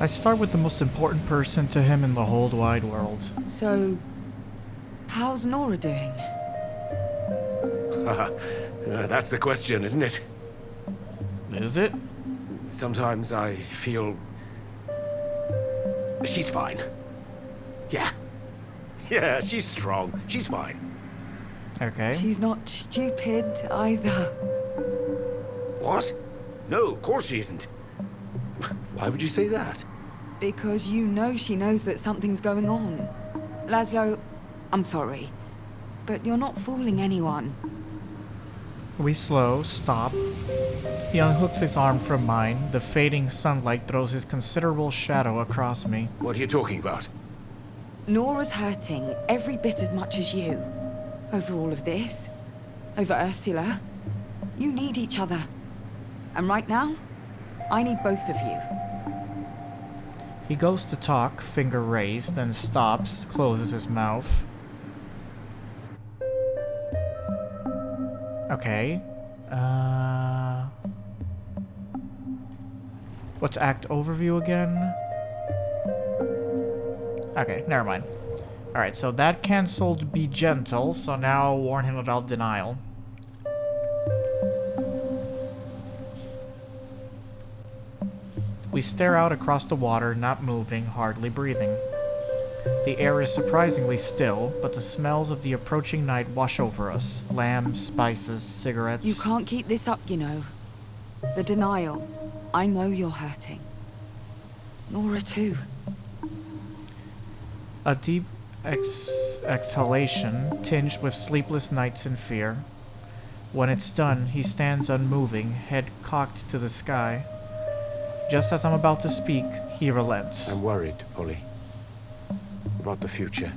I start with the most important person to him in the whole wide world. So, how's Nora doing? That's the question, isn't it? Is it? Sometimes I feel... She's fine. Yeah. Yeah, she's strong. She's fine. Okay. She's not stupid either. What? No, of course she isn't. Why would you say that? Because you know she knows that something's going on. Laszlo, I'm sorry, but you're not fooling anyone. We stop. He unhooks his arm from mine. The fading sunlight throws his considerable shadow across me. What are you talking about? Nora's hurting every bit as much as you. Over all of this. Over Ursula. You need each other. And right now, I need both of you. He goes to talk, finger raised, then stops, closes his mouth. Okay. What's act overview again? Okay, never mind. Alright, so that cancelled be gentle, so now warn him about denial. We stare out across the water, not moving, hardly breathing. The air is surprisingly still, but the smells of the approaching night wash over us. Lamb, spices, cigarettes. You can't keep this up, you know. The denial. I know you're hurting. Nora too. A deep exhalation, tinged with sleepless nights and fear. When it's done, he stands unmoving, head cocked to the sky. Just as I'm about to speak, he relents. I'm worried, Polly. About the future.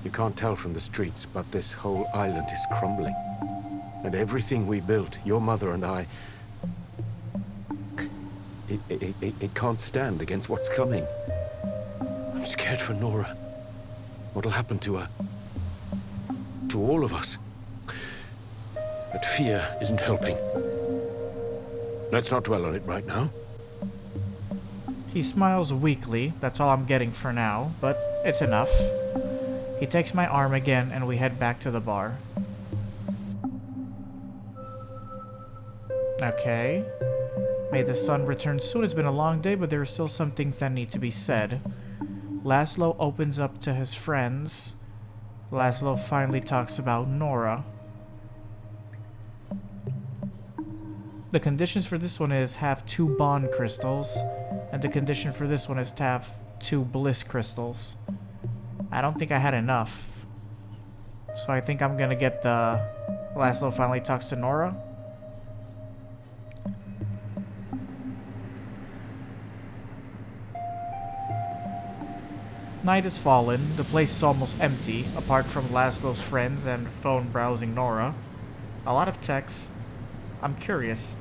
You can't tell from the streets, but this whole island is crumbling. And everything we built, your mother and I... It can't stand against what's coming. I'm scared for Nora. What'll happen to her? To all of us. But fear isn't helping. Let's not dwell on it right now. He smiles weakly, that's all I'm getting for now, but it's enough. He takes my arm again and we head back to the bar. Okay. May the sun return soon. It's been a long day, but there are still some things that need to be said. Laszlo opens up to his friends. Laszlo finally talks about Nora. The conditions for this one is have 2 bond crystals, and the condition for this one is to have 2 bliss crystals. I don't think I had enough, so I think I'm gonna get the Laszlo finally talks to Nora. Night has fallen. The place is almost empty, apart from Laszlo's friends and phone browsing Nora. A lot of texts. I'm curious,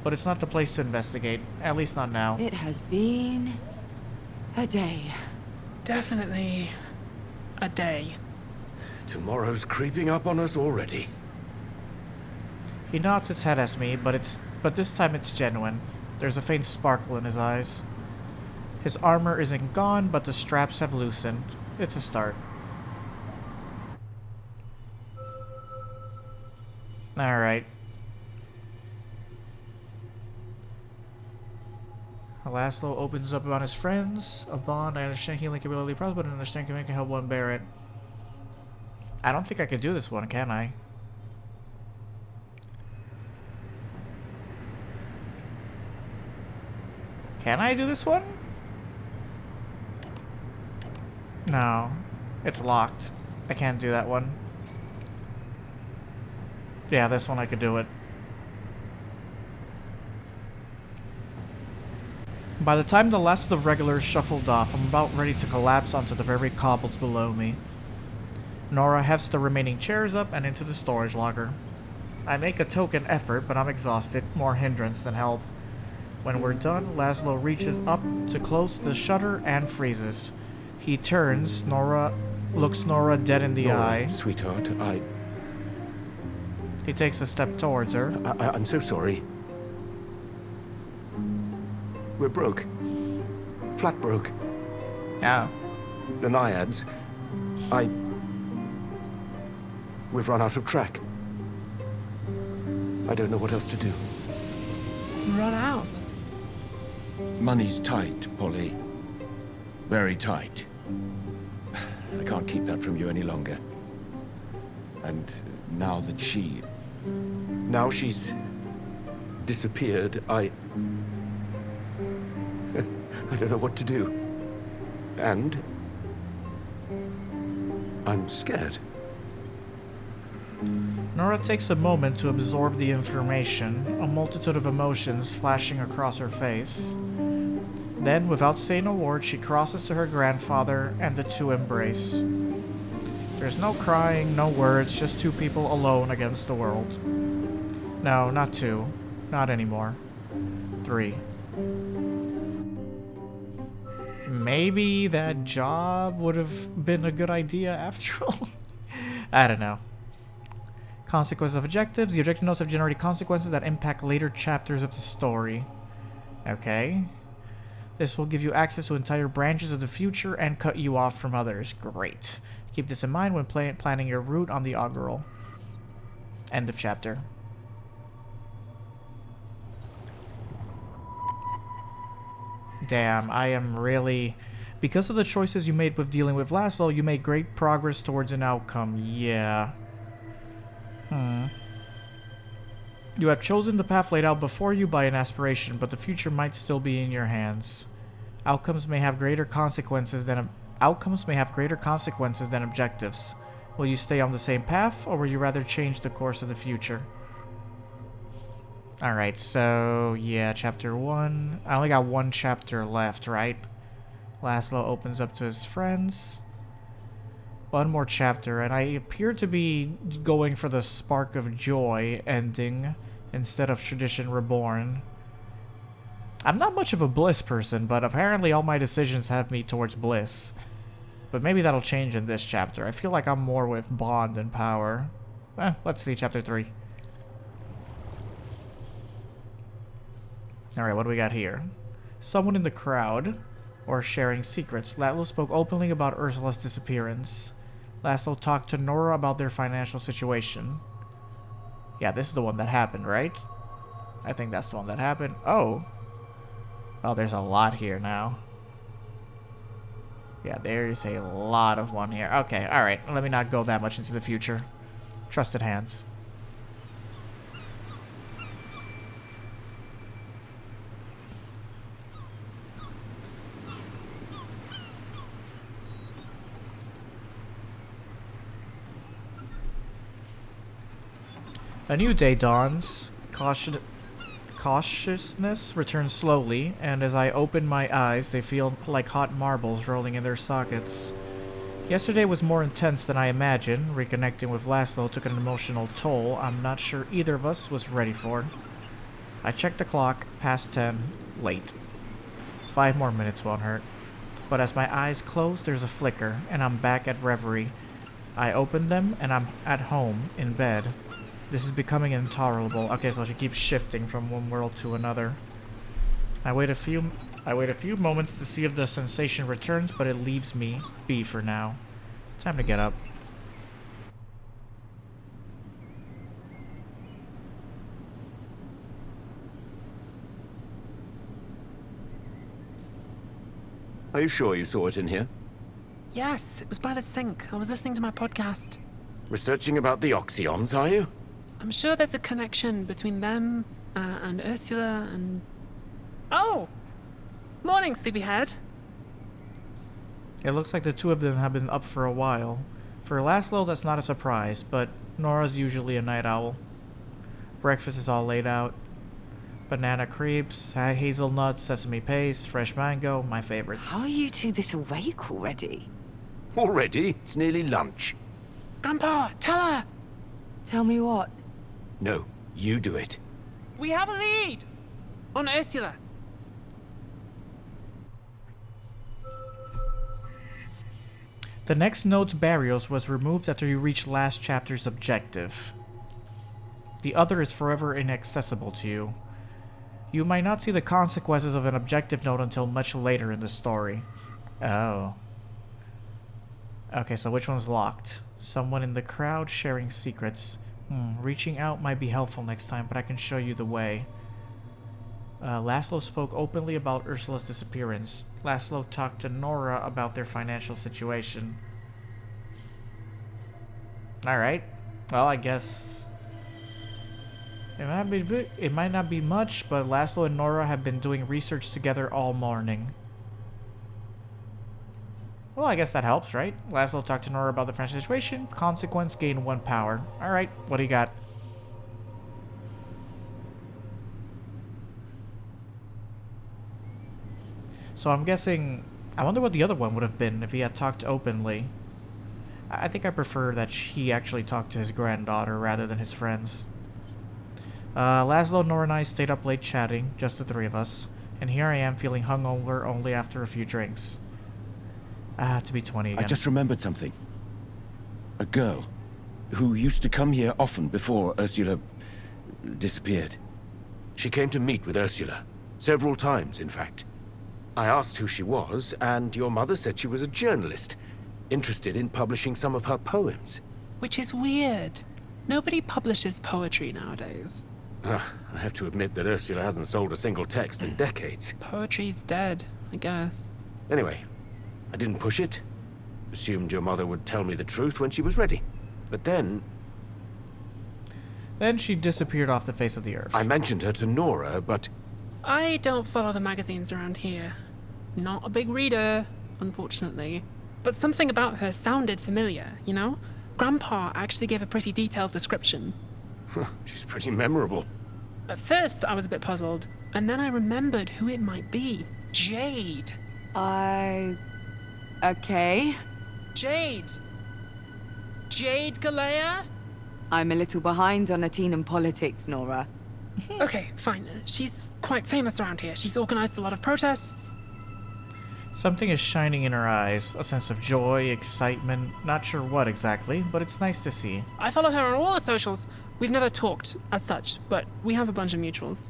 but it's not the place to investigate, at least not now. It has been a day. Definitely a day. Tomorrow's creeping up on us already. He nods his head at me, but this time it's genuine. There's a faint sparkle in his eyes. His armor isn't gone, but the straps have loosened. It's a start. Alright. Laszlo opens up about his friends. A bond, I understand healing can be really process, but I understand can help one bear it. I don't think I could do this one, can I? Can I do this one? No. It's locked. I can't do that one. Yeah, this one I could do it. By the time the last of the regulars shuffled off, I'm about ready to collapse onto the very cobbles below me. Nora hefts the remaining chairs up and into the storage locker. I make a token effort, but I'm exhausted, more hindrance than help. When we're done, Laszlo reaches up to close the shutter and freezes. He turns, looks Nora dead in the eye. Sweetheart, He takes a step towards her. I'm so sorry. We're broke. Flat broke. Oh. The Naiads. We've run out of track. I don't know what else to do. Run out. Money's tight, Polly. Very tight. I can't keep that from you any longer. And now that Now she's disappeared, I don't know what to do. And I'm scared. Nora takes a moment to absorb the information, a multitude of emotions flashing across her face. Then, without saying a word, she crosses to her grandfather, and the two embrace. There's no crying, no words, just two people alone against the world. No, not two. Not anymore. 3. Maybe that job would have been a good idea after all. I don't know. Consequences of objectives. The objective notes have generated consequences that impact later chapters of the story. Okay. This will give you access to entire branches of the future and cut you off from others. Great. Keep this in mind when planning your route on the Augural. End of chapter. Damn, I am really... Because of the choices you made with dealing with Laszlo, you made great progress towards an outcome. Yeah. You have chosen the path laid out before you by an aspiration, but the future might still be in your hands. Outcomes may have greater consequences than objectives. Will you stay on the same path, or will you rather change the course of the future? Alright, so yeah, chapter 1. I only got one chapter left, right? Laszlo opens up to his friends. One more chapter, and I appear to be going for the Spark of Joy ending instead of Tradition Reborn. I'm not much of a bliss person, but apparently all my decisions have me towards bliss. But maybe that'll change in this chapter. I feel like I'm more with Bond and Power. Let's see, chapter 3. Alright, what do we got here? Someone in the crowd, or sharing secrets. Laszlo spoke openly about Ursula's disappearance. Laszlo talked to Nora about their financial situation. Yeah, this is the one that happened, right? I think that's the one that happened. Oh. Oh, there's a lot here now. Yeah, there's a lot of one here. Okay, alright. Let me not go that much into the future. Trusted hands. A new day dawns. Cautiousness returns slowly, and as I open my eyes, they feel like hot marbles rolling in their sockets. Yesterday was more intense than I imagined. Reconnecting with Laszlo took an emotional toll I'm not sure either of us was ready for. I checked the clock, past 10, late. 5 more minutes won't hurt. But as my eyes close, there's a flicker, and I'm back at Reverie. I open them, and I'm at home, in bed. This is becoming intolerable. Okay, so she keeps shifting from one world to another. I wait a few moments to see if the sensation returns, but it leaves me be for now. Time to get up. Are you sure you saw it in here? Yes, it was by the sink. I was listening to my podcast. Researching about the Oxyons, are you? I'm sure there's a connection between them and Ursula and... Oh! Morning, sleepyhead. It looks like the two of them have been up for a while. For Laszlo, that's not a surprise, but Nora's usually a night owl. Breakfast is all laid out. Banana crepes, hazelnuts, sesame paste, fresh mango, my favorites. How are you two this awake already? Already? It's nearly lunch. Grandpa, tell her! Tell me what? No, you do it. We have a lead! On Ursula. The next node's barriers was removed after you reached last chapter's objective. The other is forever inaccessible to you. You might not see the consequences of an objective note until much later in the story. Oh. Okay, so which one's locked? Someone in the crowd sharing secrets. Reaching out might be helpful next time, but I can show you the way. Laszlo spoke openly about Ursula's disappearance. Laszlo talked to Nora about their financial situation. Alright. Well, I guess... It might not be much, but Laszlo and Nora have been doing research together all morning. Well, I guess that helps, right? Laszlo talked to Nora about the financial situation. Consequence, gain 1 power. Alright, what do you got? So I'm guessing... I wonder what the other one would have been if he had talked openly. I think I prefer that he actually talked to his granddaughter rather than his friends. Laszlo, Nora, and I stayed up late chatting, just the 3 of us. And here I am feeling hungover only after a few drinks. To be 20 again. I just remembered something. A girl who used to come here often before Ursula disappeared. She came to meet with Ursula. Several times, in fact. I asked who she was, and your mother said she was a journalist, interested in publishing some of her poems. Which is weird. Nobody publishes poetry nowadays. I have to admit that Ursula hasn't sold a single text in decades. Poetry's dead, I guess. Anyway, I didn't push it. Assumed your mother would tell me the truth when she was ready. But then... Then she disappeared off the face of the earth. I mentioned her to Nora, but... I don't follow the magazines around here. Not a big reader, unfortunately. But something about her sounded familiar, you know? Grandpa actually gave a pretty detailed description. She's pretty memorable. At first, I was a bit puzzled, and then I remembered who it might be. Jade. Okay. Jade. Jade Galea? I'm a little behind on Atenan politics, Nora. Okay, fine. She's quite famous around here. She's organized a lot of protests. Something is shining in her eyes. A sense of joy, excitement, not sure what exactly, but it's nice to see. I follow her on all the socials. We've never talked as such, but we have a bunch of mutuals.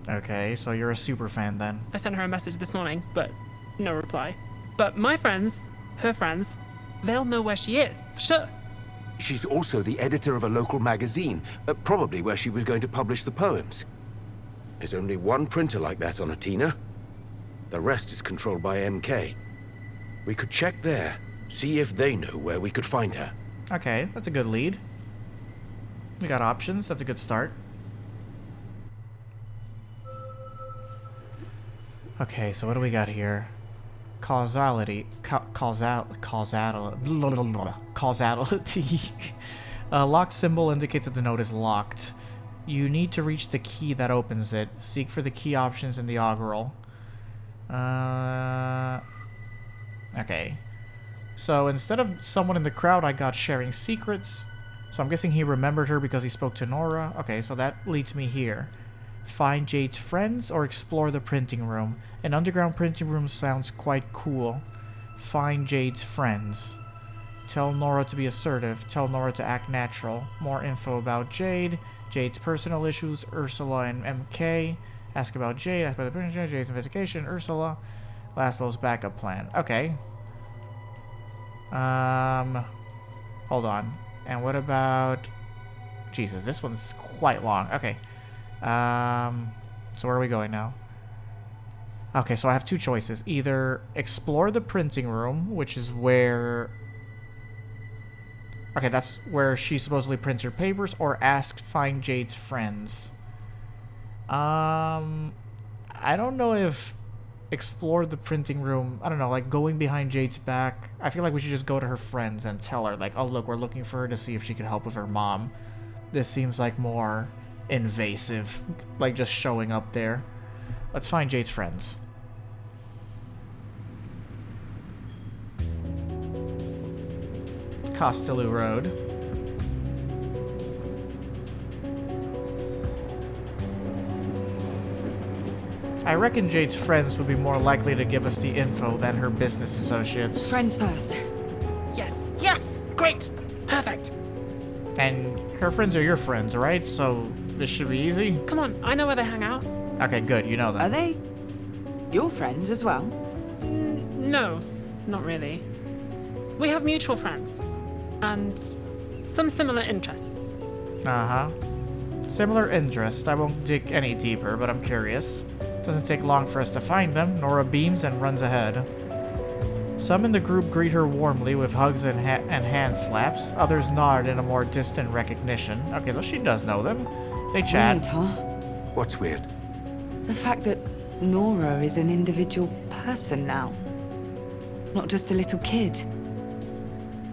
Okay, so you're a super fan then. I sent her a message this morning, but no reply. But my friends, her friends, they'll know where she is, for sure. She's also the editor of a local magazine, probably where she was going to publish the poems. There's only one printer like that on Athena. The rest is controlled by MK. We could check there, see if they know where we could find her. Okay, that's a good lead. We got options, that's a good start. Okay, so what do we got here? Causality. Causality. A lock symbol indicates that the note is locked. You need to reach the key that opens it. Seek for the key options in the augural. Okay. So instead of someone in the crowd, I got sharing secrets. So I'm guessing he remembered her because he spoke to Nora. Okay, so that leads me here. Find Jade's friends or explore the printing room. An underground printing room sounds quite cool. Find Jade's friends. Tell Nora to be assertive. Tell Nora to act natural. More info about Jade. Jade's personal issues. Ursula and MK. Ask about Jade. Ask about the printing room. Jade's investigation. Ursula. Laszlo's backup plan. Okay. Hold on. And what about... Jesus, this one's quite long. Okay. So where are we going now? Okay, so I have 2 choices. Either explore the printing room, which is where... Okay, that's where she supposedly prints her papers, or find Jade's friends. I don't know if explore the printing room, I don't know, like going behind Jade's back. I feel like we should just go to her friends and tell her, like, oh, look, we're looking for her to see if she can help with her mom. This seems like more invasive, like just showing up there. Let's find Jade's friends. Costello Road. I reckon Jade's friends would be more likely to give us the info than her business associates. Friends first. Yes, yes, great, perfect. And her friends are your friends, right? So this should be easy? Come on, I know where they hang out. Okay, good. You know Are them. they your friends as well? No, not really. We have mutual friends. And some similar interests. Uh-huh. Similar interest. I won't dig any deeper, but I'm curious. Doesn't take long for us to find them. Nora beams and runs ahead. Some in the group greet her warmly with hugs and hand slaps. Others nod in a more distant recognition. Okay, so she does know them. They chat. Weird, huh? What's weird? The fact that Nora is an individual person now. Not just a little kid.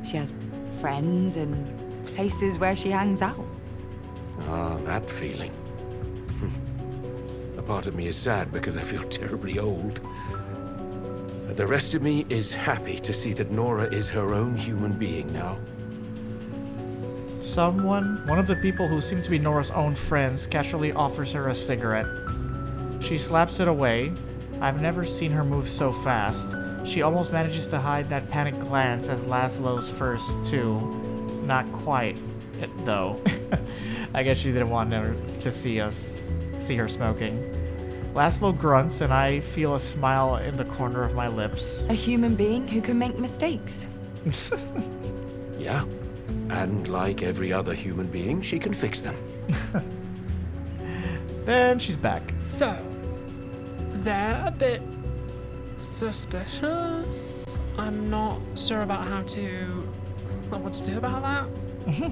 She has friends and places where she hangs out. Ah, that feeling. A part of me is sad because I feel terribly old. But the rest of me is happy to see that Nora is her own human being now. One of the people who seem to be Nora's own friends, casually offers her a cigarette. She slaps it away. I've never seen her move so fast. She almost manages to hide that panicked glance as Laszlo's first, too. Not quite, though. I guess she didn't want her to see her smoking. Laszlo grunts, and I feel a smile in the corner of my lips. A human being who can make mistakes. Yeah. And like every other human being, she can fix them. Then she's back. So, they're a bit suspicious. I'm not sure about what to do about that.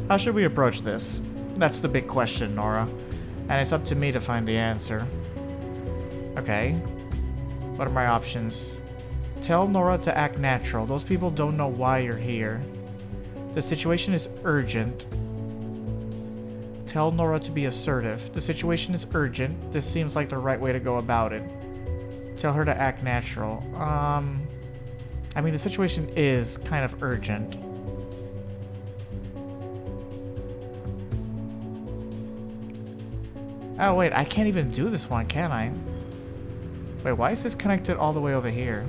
How should we approach this? That's the big question, Nora. And it's up to me to find the answer. Okay. What are my options? Tell Nora to act natural. Those people don't know why you're here. The situation is urgent. Tell Nora to be assertive. The situation is urgent. This seems like the right way to go about it. Tell her to act natural. I mean, the situation is kind of urgent. Oh, wait, I can't even do this one, can I? Wait, why is this connected all the way over here?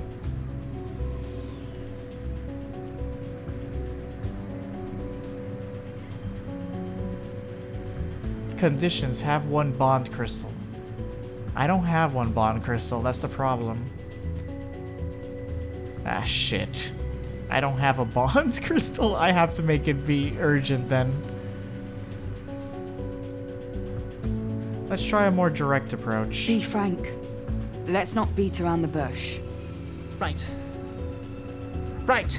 Conditions: have one bond crystal. I don't have one bond crystal, that's the problem. Ah, shit. I don't have a bond crystal. I have to make it be urgent then. Let's try a more direct approach. Be frank. Let's not beat around the bush. Right. Right.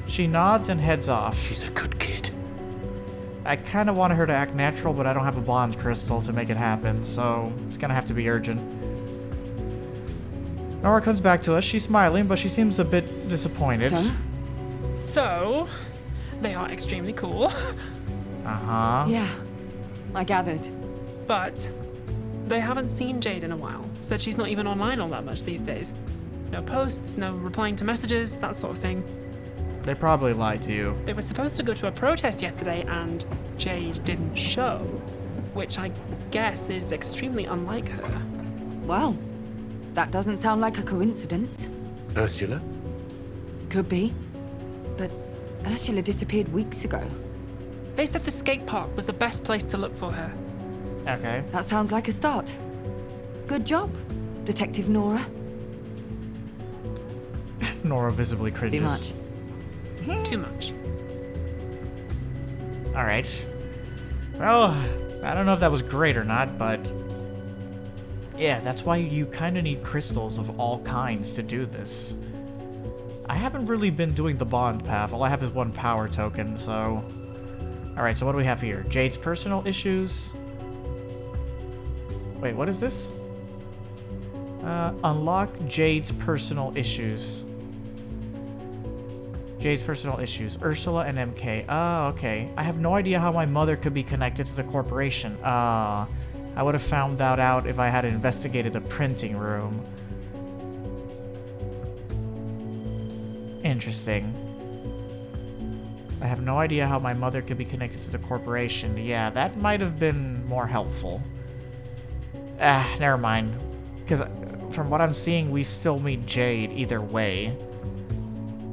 She nods and heads off. She's a good kid. I kind of wanted her to act natural, but I don't have a bond crystal to make it happen, so it's gonna have to be urgent. Nora comes back to us. She's smiling, but she seems a bit disappointed. So, they are extremely cool, Uh-huh. Yeah, I gathered. but they haven't seen Jade in a while. Said she's not even online all that much these days. No posts, no replying to messages, that sort of thing. They probably lied to you. They were supposed to go to a protest yesterday and Jade didn't show, which I guess is extremely unlike her. Well, that doesn't sound like a coincidence. Ursula? Could be. But Ursula disappeared weeks ago. They said the skate park was the best place to look for her. Okay. That sounds like a start. Good job, Detective Nora. Nora visibly cringes. Too much. Too much. Alright. Well, I don't know if that was great or not, but... yeah, that's why you kind of need crystals of all kinds to do this. I haven't really been doing the bond path. All I have is one power token, so... Alright, so what do we have here? Jade's personal issues. Wait, what is this? Unlock Jade's personal issues. Jade's personal issues. Ursula and MK. Oh, okay. I have no idea how my mother could be connected to the corporation. I would have found that out if I had investigated the printing room. Interesting. I have no idea how my mother could be connected to the corporation. Yeah, that might have been more helpful. Never mind. Because from what I'm seeing, we still meet Jade either way.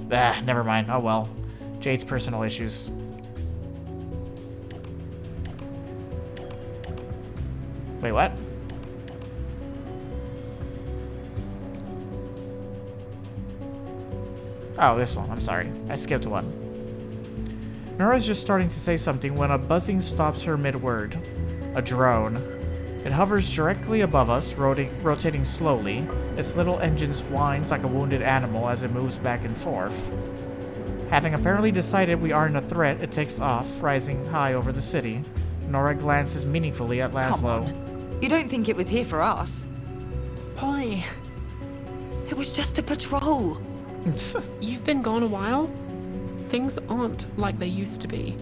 Never mind. Oh well. Jade's personal issues. Wait, what? Oh, this one. I'm sorry. I skipped one. Nora's just starting to say something when a buzzing stops her mid-word. A drone. It hovers directly above us, rotating slowly. Its little engines whines like a wounded animal as it moves back and forth. Having apparently decided we aren't a threat, it takes off, rising high over the city. Nora glances meaningfully at Laszlo. Come on. You don't think it was here for us? Polly, It was just a patrol. you've been gone a while. Things aren't like they used to be.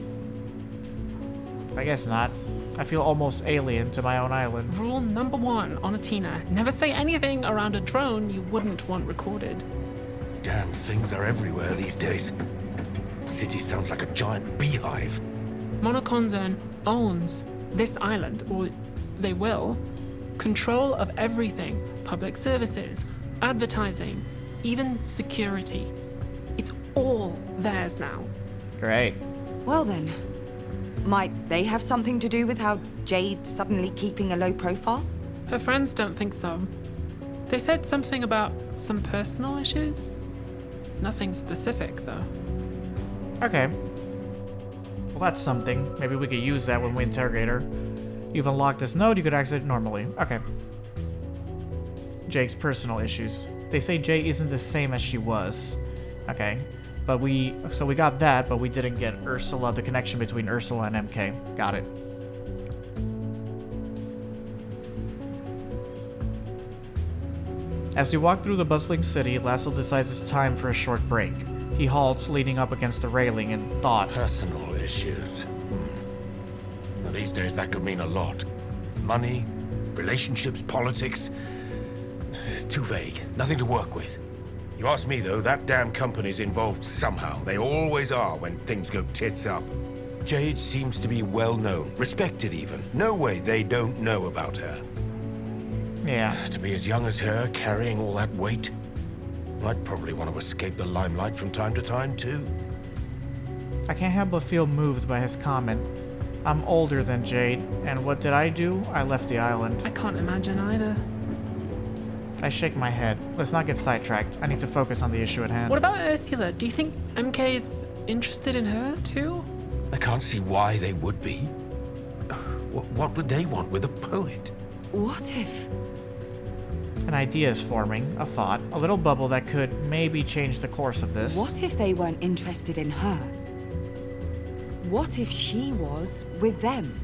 I guess not. I feel almost alien to my own island. Rule number 1 on Atina: never say anything around a drone you wouldn't want recorded. Damn things are everywhere these days. City sounds like a giant beehive. Monoconzern owns this island, or they will. Control of everything: public services, advertising, even security. It's all theirs now. Great. Well then, might they have something to do with how Jade's suddenly keeping a low profile? Her friends don't think so. They said something about some personal issues. Nothing specific, though. Okay. Well, that's something. Maybe we could use that when we interrogate her. You've unlocked this node, you could access it normally. Okay. Jake's personal issues. They say Jay isn't the same as she was. Okay. But we got that, but we didn't get Ursula, the connection between Ursula and MK. Got it. As we walk through the bustling city, Laszlo decides it's time for a short break. He halts, leaning up against the railing in thought. Personal issues. Now, these days, that could mean a lot. Money, relationships, politics. Too vague. Nothing to work with. You ask me, though, that damn company's involved somehow. They always are when things go tits up. Jade seems to be well known, respected even. No way they don't know about her. Yeah. To be as young as her, carrying all that weight, I'd probably want to escape the limelight from time to time, too. I can't help but feel moved by his comment. I'm older than Jade, and what did I do? I left the island. I can't imagine either. I shake my head. Let's not get sidetracked. I need to focus on the issue at hand. What about Ursula? Do you think MK's interested in her, too? I can't see why they would be. What would they want with a poet? What if? An idea is forming, a thought, a little bubble that could maybe change the course of this. What if they weren't interested in her? What if she was with them?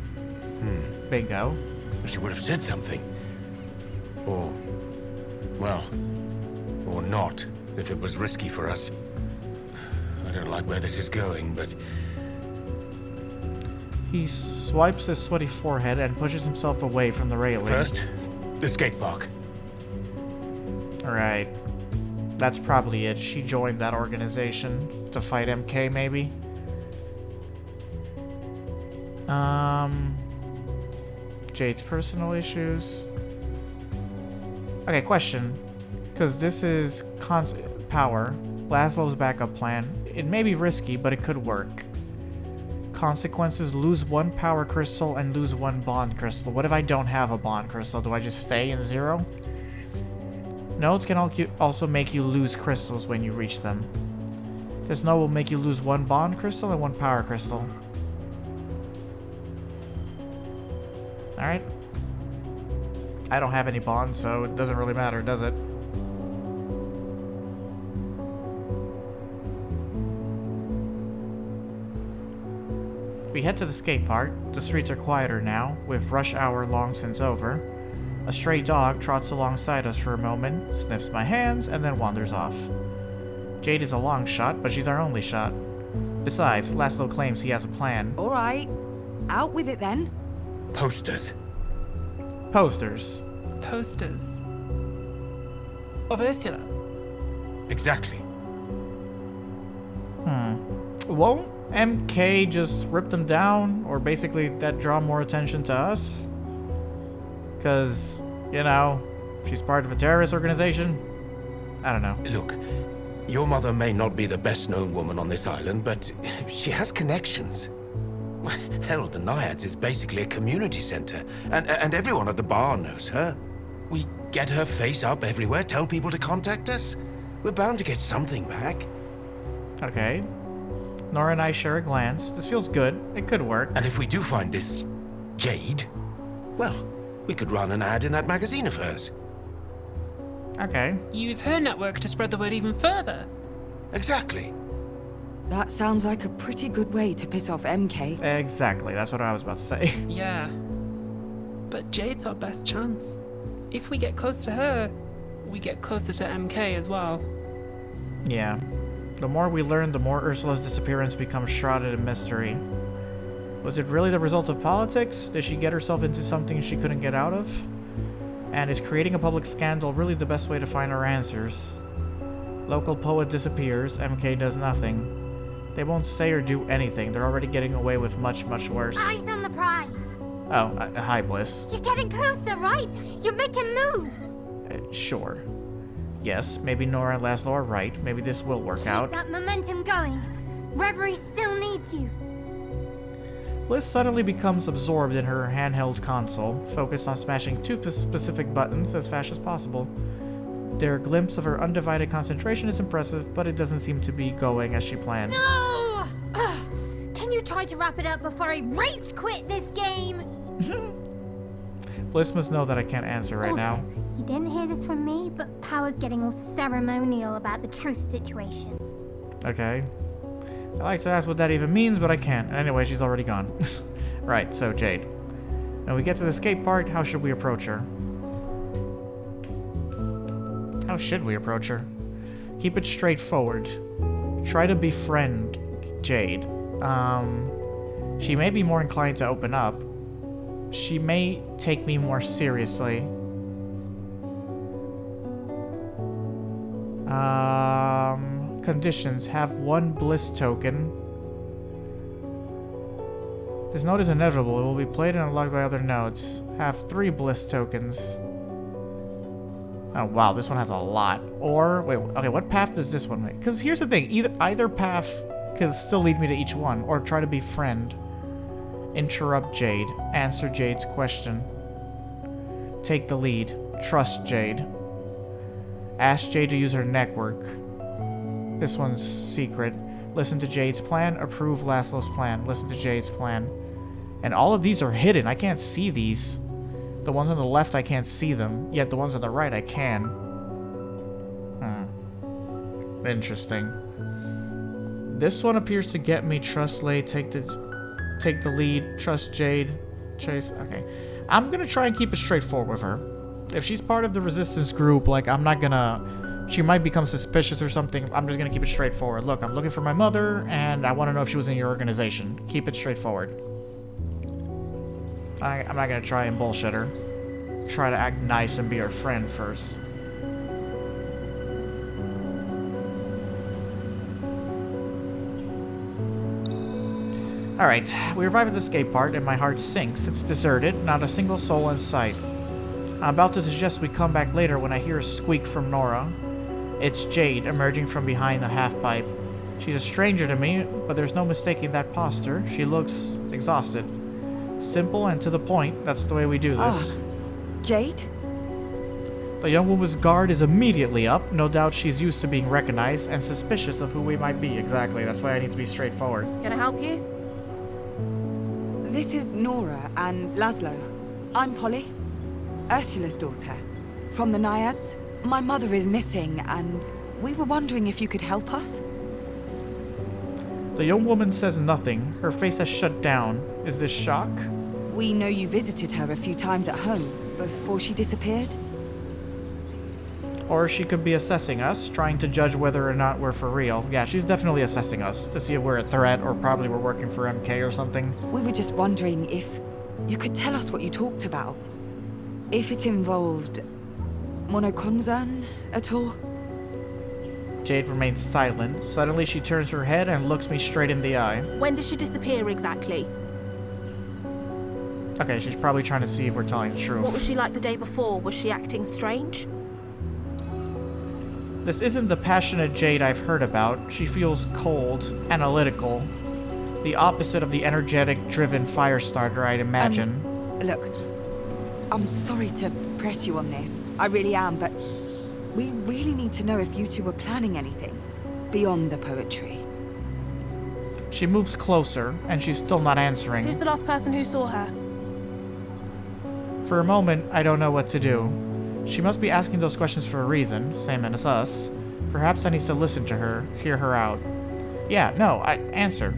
Bingo. She would have said something. Or, well, or not, if it was risky for us. I don't like where this is going, but... He swipes his sweaty forehead and pushes himself away from the railing. First, the skate park. Alright. That's probably it. She joined that organization to fight MK, maybe? Jade's personal issues. Okay, question. Because this is power. Laszlo's backup plan. It may be risky, but it could work. Consequences: lose 1 power crystal and lose 1 bond crystal. What if I don't have a bond crystal? Do I just stay in 0? Nodes can also make you lose crystals when you reach them. This node will make you lose 1 bond crystal and 1 power crystal. Alright. I don't have any bonds, so it doesn't really matter, does it? We head to the skate park. The streets are quieter now, with rush hour long since over. A stray dog trots alongside us for a moment, sniffs my hands, and then wanders off. Jade is a long shot, but she's our only shot. Besides, Laszlo claims he has a plan. All right, out with it then. Posters. Posters. Posters. Of Ursula. Exactly. Won't MK just rip them down, or basically that draw more attention to us? Because, you know, she's part of a terrorist organization? I don't know. Look, your mother may not be the best-known woman on this island, but she has connections. Hell, the Naiads is basically a community center, and everyone at the bar knows her. We get her face up everywhere, tell people to contact us. We're bound to get something back. Okay. Nora and I share a glance. This feels good. It could work. And if we do find this Jade, well, we could run an ad in that magazine of hers. Okay. Use her network to spread the word even further. Exactly. That sounds like a pretty good way to piss off MK. Exactly. That's what I was about to say. Yeah. But Jade's our best chance. If we get close to her, we get closer to MK as well. Yeah. The more we learn, the more Ursula's disappearance becomes shrouded in mystery. Was it really the result of politics? Did she get herself into something she couldn't get out of? And is creating a public scandal really the best way to find our answers? Local poet disappears, MK does nothing. They won't say or do anything. They're already getting away with much, much worse. Eyes on the prize. Oh, hi, Bliss. You're getting closer, right? You're making moves. Sure. Yes, maybe Nora and Laszlo are right. Maybe this will work out. Keep that momentum going. Reverie still needs you. Bliss suddenly becomes absorbed in her handheld console, focused on smashing two specific buttons as fast as possible. Their glimpse of her undivided concentration is impressive, but it doesn't seem to be going as she planned. No! Ugh. Can you try to wrap it up before I rage quit this game? Bliss must know that I can't answer right also, now. you didn't hear this from me, but Power's getting all ceremonial about the truth situation. Okay. I like to ask what that even means, but I can't. Anyway, she's already gone. Right, so Jade. When we get to the escape part, how should we approach her? How should we approach her? Keep it straightforward. Try to befriend Jade. She may be more inclined to open up. She may take me more seriously. Conditions. Have one bliss token. This note is inevitable. It will be played and unlocked by other notes. Have 3 bliss tokens. Oh wow, this one has a lot. Or wait, okay, what path does this one make? Because here's the thing: either path could still lead me to each one, or try to befriend, interrupt Jade, answer Jade's question, take the lead, trust Jade, ask Jade to use her network. This one's secret. Listen to Jade's plan, approve Laszlo's plan. Listen to Jade's plan. And all of these are hidden. I can't see these. The ones on the left, I can't see them. Yet the ones on the right, I can. Interesting. This one appears to get me. Trust Lay, take the lead. Trust Jade. Chase. Okay. I'm gonna try and keep it straightforward with her. If she's part of the resistance group, like, I'm not gonna... She might become suspicious or something. I'm just gonna keep it straightforward. Look, I'm looking for my mother, and I want to know if she was in your organization. Keep it straightforward. I'm not gonna try and bullshit her. Try to act nice and be her friend first. Alright, we arrive at the escape part, and my heart sinks. It's deserted, not a single soul in sight. I'm about to suggest we come back later when I hear a squeak from Nora. It's Jade, emerging from behind a half-pipe. She's a stranger to me, but there's no mistaking that posture. She looks exhausted. Simple and to the point, that's the way we do this. Jade? The young woman's guard is immediately up. No doubt she's used to being recognized and suspicious of who we might be. Exactly, that's why I need to be straightforward. Can I help you? This is Nora and Laszlo. I'm Polly, Ursula's daughter. From the Naiads. My mother is missing, and we were wondering if you could help us. The young woman says nothing. Her face has shut down. Is this shock? We know you visited her a few times at home before she disappeared. Or she could be assessing us, trying to judge whether or not we're for real. Yeah, she's definitely assessing us to see if we're a threat or probably we're working for MK or something. We were just wondering if you could tell us what you talked about. If it involved Monokonzan at all? Jade remains silent. Suddenly she turns her head and looks me straight in the eye. When did she disappear exactly? Okay, she's probably trying to see if we're telling the truth. What was she like the day before? Was she acting strange? This isn't the passionate Jade I've heard about. She feels cold, analytical. The opposite of the energetic, driven fire starter, I'd imagine. Look, I'm sorry to press you on this. I really am, but we really need to know if you two were planning anything beyond the poetry. She moves closer, and she's still not answering. Who's the last person who saw her? For a moment, I don't know what to do. She must be asking those questions for a reason, same as us. Perhaps I need to listen to her, hear her out. Yeah, no, answer.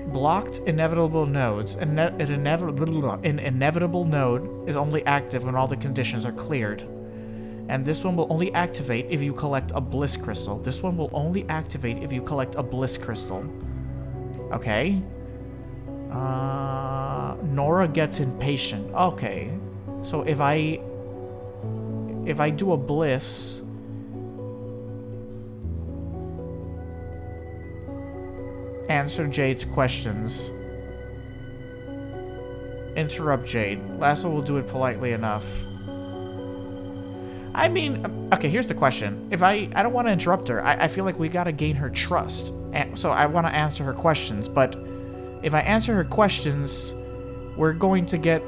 Blocked inevitable nodes. An inevitable node is only active when all the conditions are cleared. And this one will only activate if you collect a bliss crystal. This one will only activate if you collect a bliss crystal. Okay. Nora gets impatient. Okay. So if I do a bliss, answer Jade's questions. Interrupt Jade. Lasso will do it politely enough. I mean, okay, here's the question. If I don't want to interrupt her. I feel like we gotta gain her trust. And so I want to answer her questions, but if I answer her questions, we're going to get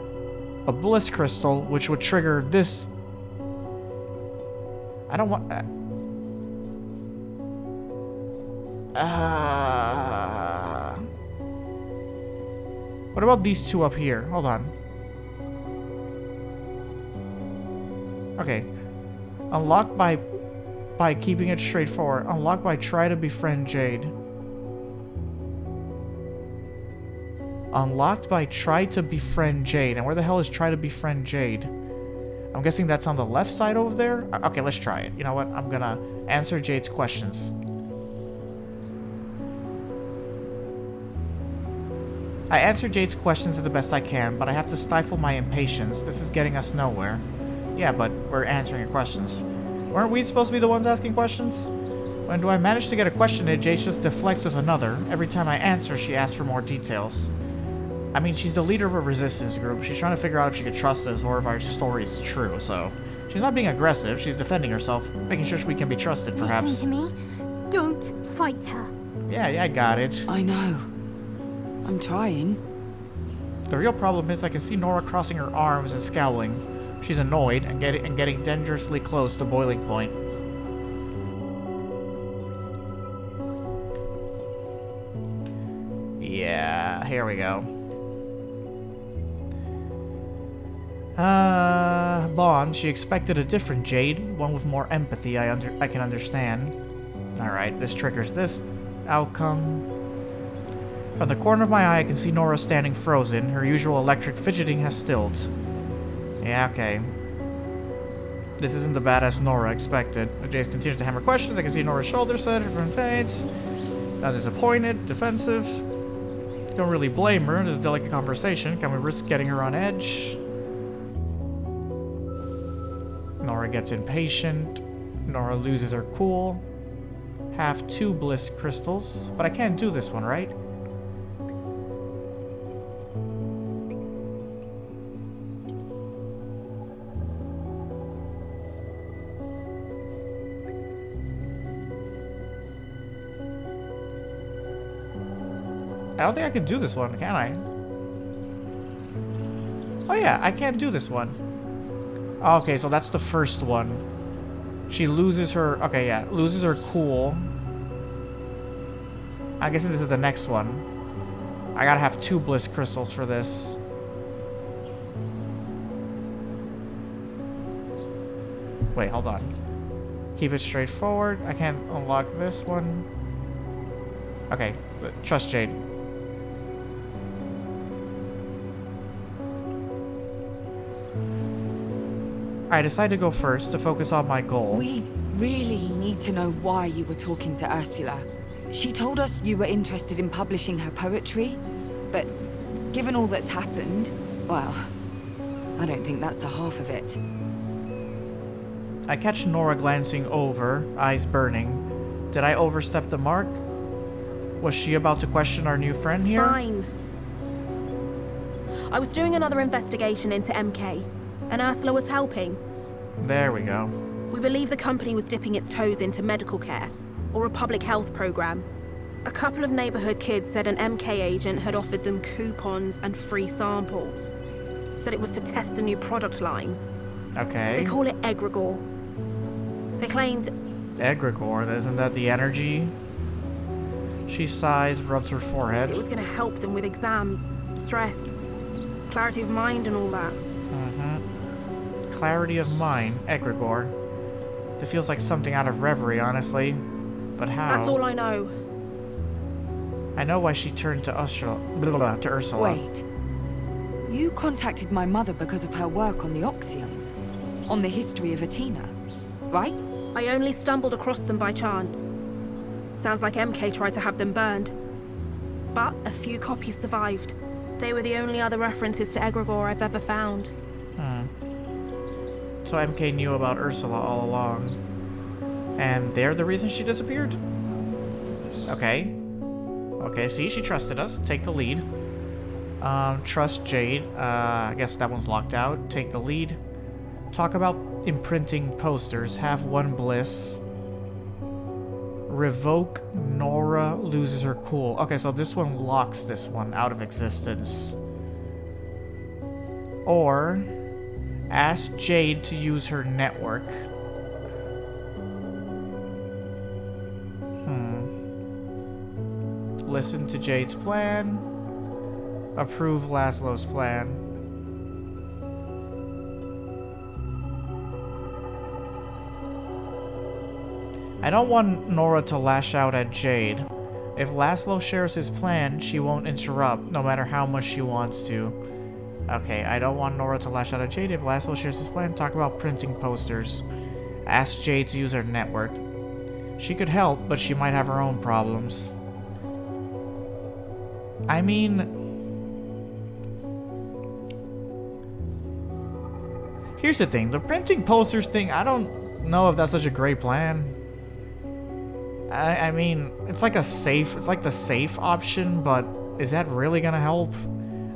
a bliss crystal, which would trigger this. I don't want... What about these two up here? Hold on. Okay. Unlock by keeping it straightforward. Unlock by try to befriend Jade. Unlocked by try to befriend Jade. And where the hell is try to befriend Jade? I'm guessing that's on the left side over there? Okay, let's try it. You know what? I'm gonna answer Jade's questions. I answer Jade's questions the best I can, but I have to stifle my impatience. This is getting us nowhere. Yeah, but we're answering your questions. Weren't we supposed to be the ones asking questions? When do I manage to get a question in, Jade just deflects with another. Every time I answer, she asks for more details. I mean, she's the leader of a resistance group. She's trying to figure out if she could trust us or if our story is true, so... She's not being aggressive, she's defending herself, making sure we can be trusted, perhaps. Listen to me. Don't fight her. Yeah, I got it. I know. I'm trying. The real problem is I can see Nora crossing her arms and scowling. She's annoyed and getting dangerously close to boiling point. Yeah, here we go. Bond, she expected a different Jade, one with more empathy, I can understand. Alright, this triggers this outcome. From the corner of my eye, I can see Nora standing frozen. Her usual electric fidgeting has stilled. Yeah, okay. This isn't the badass Nora expected. Jace continues to hammer questions. I can see Nora's shoulders set, different pains. Not disappointed, defensive. Don't really blame her. There's a delicate conversation. Can we risk getting her on edge? Nora gets impatient. Nora loses her cool. Have 2 bliss crystals. But I can't do this one, right? I don't think I can do this one, can I? Oh yeah, I can't do this one. Okay, so that's the first one. She loses her... Okay, yeah. Loses her cool. I guess this is the next one. I gotta have 2 bliss crystals for this. Wait, hold on. Keep it straightforward. I can't unlock this one. Okay, trust Jade. I decide to go first to focus on my goal. We really need to know why you were talking to Ursula. She told us you were interested in publishing her poetry, but given all that's happened, well, I don't think that's the half of it. I catch Nora glancing over, eyes burning. Did I overstep the mark? Was she about to question our new friend here? Fine. I was doing another investigation into MK, and Ursula was helping. There we go. We believe the company was dipping its toes into medical care, or a public health program. A couple of neighborhood kids said an MK agent had offered them coupons and free samples. Said it was to test a new product line. Okay. They call it egregore. They claimed... Egregore, isn't that the energy? She sighs, rubs her forehead. it was going to help them with exams, stress, clarity of mind and all that. Clarity of mind, egregore. It feels like something out of Reverie, honestly. But how? That's all I know. I know why she turned to Ursula. Wait. You contacted my mother because of her work on the Oxyons, on the history of Athena, right? I only stumbled across them by chance. Sounds like MK tried to have them burned. But a few copies survived. They were the only other references to egregore I've ever found. So MK knew about Ursula all along. And they're the reason she disappeared? Okay. Okay, see, she trusted us. Take the lead. Trust Jade. I guess that one's locked out. Take the lead. Talk about imprinting posters. Have one bliss. Revoke Nora loses her cool. Okay, so this one locks this one out of existence. Or ask Jade to use her network. Listen to Jade's plan. Approve Laszlo's plan. I don't want Nora to lash out at Jade. If Laszlo shares his plan, she won't interrupt, no matter how much she wants to. Okay, I don't want Nora to lash out at Jade. If Laszlo shares his plan, talk about printing posters. Ask Jade to use her network. She could help, but she might have her own problems. I mean... Here's the thing, the printing posters thing, I don't know if that's such a great plan. I mean, it's like the safe option, but is that really gonna help?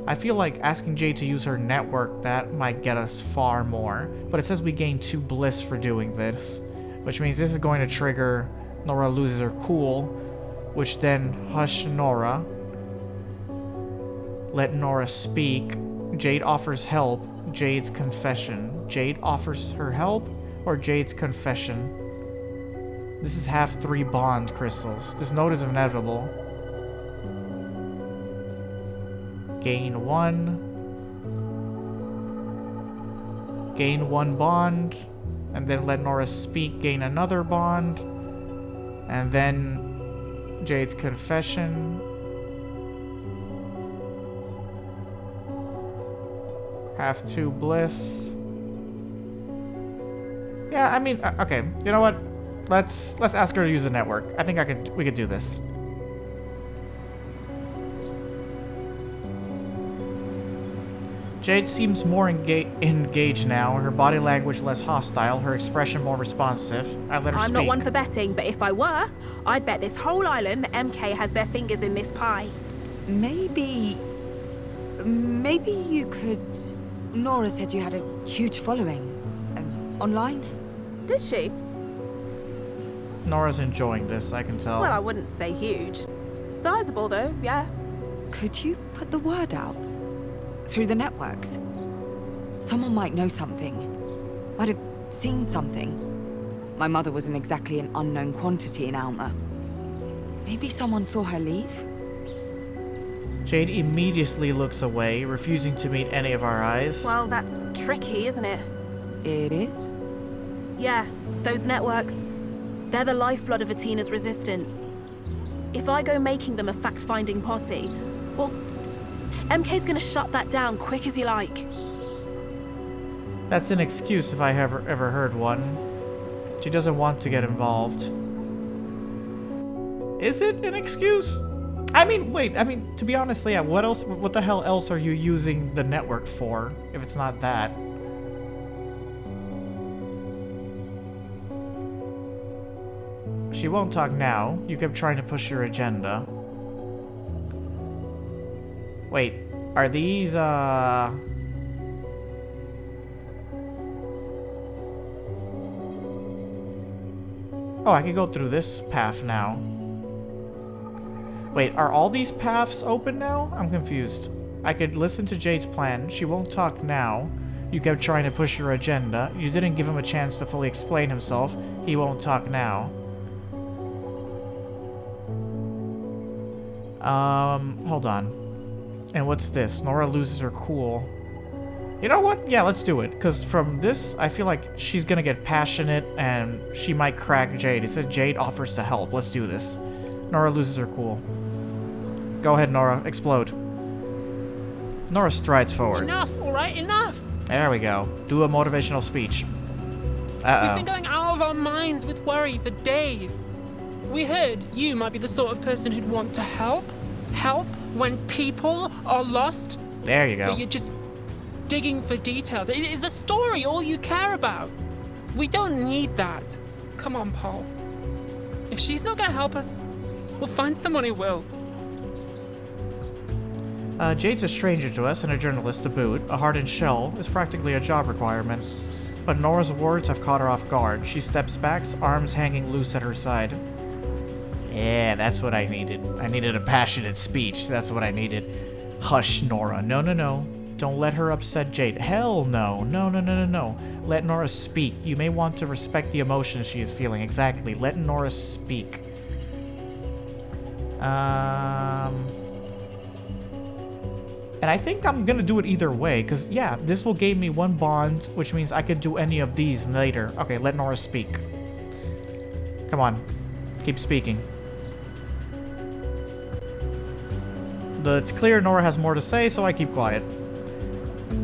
I feel like asking Jade to use her network, that might get us far more. But it says we gain 2 bliss for doing this, which means this is going to trigger Nora loses her cool, which then hush Nora. Let Nora speak. Jade offers help. Jade's confession. Jade offers her help or Jade's confession. This is half 3 bond crystals. This note is inevitable. Gain 1. Gain 1 bond. And then let Nora speak. Gain another bond. And then Jade's confession. Have 2 bliss. Yeah, I mean, okay. You know what? Let's ask her to use the network. I think we could do this. Jade seems more engaged now. Her body language less hostile. Her expression more responsive. I let her speak. I'm not one for betting, but if I were, I'd bet this whole island that MK has their fingers in this pie. Maybe you could... Nora said you had a huge following. Online? Did she? Nora's enjoying this, I can tell. Well, I wouldn't say huge. Sizable, though, yeah. Could you put the word out? Through the networks? Someone might know something. Might have seen something. My mother wasn't exactly an unknown quantity in Alma. Maybe someone saw her leave? Jade immediately looks away, refusing to meet any of our eyes. Well, that's tricky, isn't it? It is? Yeah, those networks. They're the lifeblood of Athena's resistance. If I go making them a fact-finding posse, well, MK's gonna shut that down quick as you like. That's an excuse if I have ever heard one. She doesn't want to get involved. Is it an excuse? I mean, wait, to be honest, yeah, what the hell else are you using the network for, if it's not that? She won't talk now. You kept trying to push your agenda. Wait, are these, Oh, I can go through this path now. Wait, are all these paths open now? I'm confused. I could listen to Jade's plan. She won't talk now. You kept trying to push your agenda. You didn't give him a chance to fully explain himself. He won't talk now. Hold on. And what's this? Nora loses her cool. You know what? Yeah, let's do it. Because from this, I feel like she's gonna get passionate and she might crack Jade. It says Jade offers to help. Let's do this. Nora loses her cool. Go ahead, Nora. Explode. Nora strides forward. Enough, alright? Enough! There we go. Do a motivational speech. Uh-oh. We've been going out of our minds with worry for days. We heard you might be the sort of person who'd want to help. Help when people are lost. There you go. But you're just digging for details. Is the story all you care about? We don't need that. Come on, Paul. If she's not gonna help us, we'll find someone who will. Jade's a stranger to us and a journalist to boot. A hardened shell is practically a job requirement. But Nora's words have caught her off guard. She steps back, arms hanging loose at her side. Yeah, that's what I needed. I needed a passionate speech. That's what I needed. Hush, Nora. No, no, no. Don't let her upset Jade. Hell no. No, no, no, no, no. Let Nora speak. You may want to respect the emotions she is feeling. Exactly. Let Nora speak. And I think I'm gonna do it either way, because, yeah, this will gain me one bond, which means I could do any of these later. Okay, let Nora speak. Come on. Keep speaking. It's clear Nora has more to say, so I keep quiet.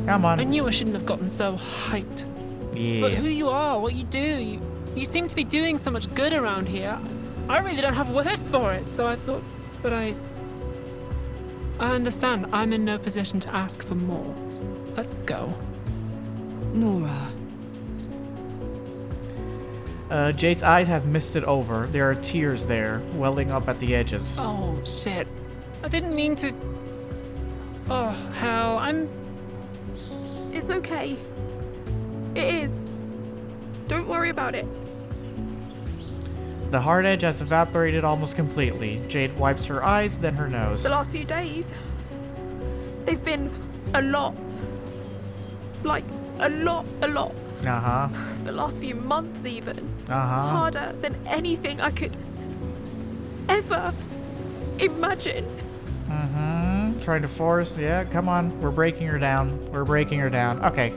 Come on. I knew I shouldn't have gotten so hyped. Yeah. But who you are, what you do, you seem to be doing so much good around here. I really don't have words for it, so I thought, but I understand. I'm in no position to ask for more. Let's go. Nora. Jade's eyes have misted over. There are tears there, welling up at the edges. Oh, shit. I didn't mean to... Oh, hell, It's okay. It is. Don't worry about it. The hard edge has evaporated almost completely. Jade wipes her eyes, then her nose. The last few days, they've been a lot. Like, a lot. Uh-huh. The last few months, even. Uh-huh. Harder than anything I could ever imagine. Mm-hmm. Trying to force. Yeah, come on. We're breaking her down. We're breaking her down. Okay.